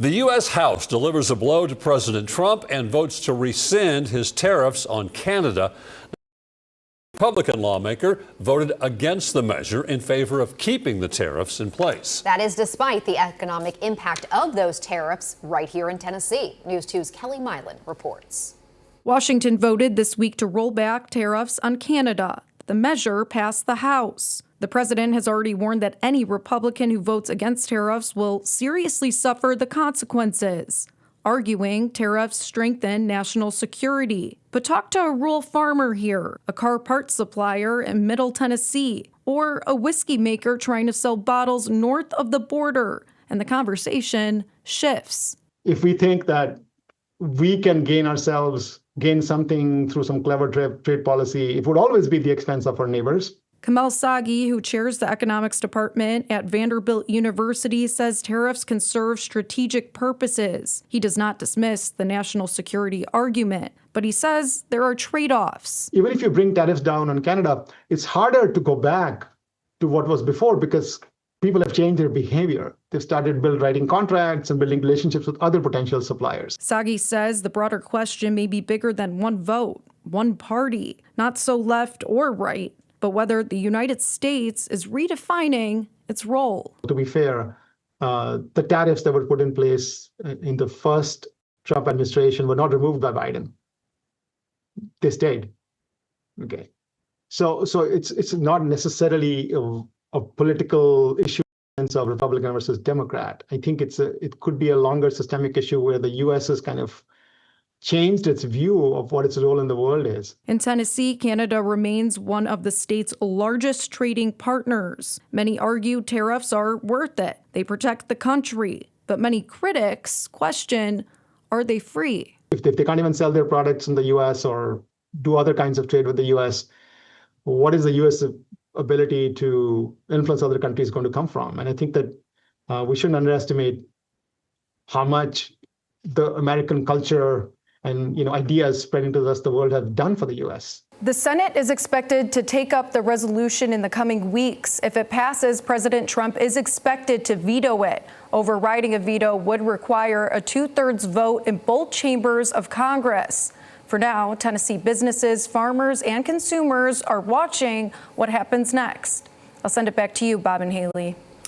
The U.S. House delivers a blow to President Trump and votes to rescind his tariffs on Canada. A Republican lawmaker voted against the measure in favor of keeping the tariffs in place. That is despite the economic impact of those tariffs right here in Tennessee. News 2's Kelly Milan reports. Washington voted this week to roll back tariffs on Canada. The measure passed the House. The president has already warned that any Republican who votes against tariffs will seriously suffer the consequences, arguing tariffs strengthen national security. But talk to a rural farmer here, a car parts supplier in Middle Tennessee, or a whiskey maker trying to sell bottles north of the border, and the conversation shifts. If we think that we can gain something through some clever trade policy, it would always be at the expense of our neighbors. Kamal Sagi, who chairs the economics department at Vanderbilt University, says tariffs can serve strategic purposes. He does not dismiss the national security argument, but he says there are trade-offs. Even if you bring tariffs down on Canada, it's harder to go back to what was before because people have changed their behavior. They've started writing contracts and building relationships with other potential suppliers. Sagi says the broader question may be bigger than one vote, one party, not so left or right, but whether the United States is redefining its role. To be fair, the tariffs that were put in place in the first Trump administration were not removed by Biden. They stayed. Okay, so it's not necessarily a political issue of Republican versus Democrat. I think it could be a longer systemic issue where the U.S. has kind of changed its view of what its role in the world is. In Tennessee, Canada remains one of the state's largest trading partners. Many argue tariffs are worth it. They protect the country. But many critics question, are they free? If they can't even sell their products in the U.S. or do other kinds of trade with the U.S., what is the U.S. ability to influence other countries going to come from? And I think that we shouldn't underestimate how much the American culture and ideas spreading to the rest of the world have done for the U.S. The Senate is expected to take up the resolution in the coming weeks. If it passes, President Trump is expected to veto it. Overriding a veto would require a 2/3 vote in both chambers of Congress. For now, Tennessee businesses, farmers, and consumers are watching what happens next. I'll send it back to you, Bob and Haley.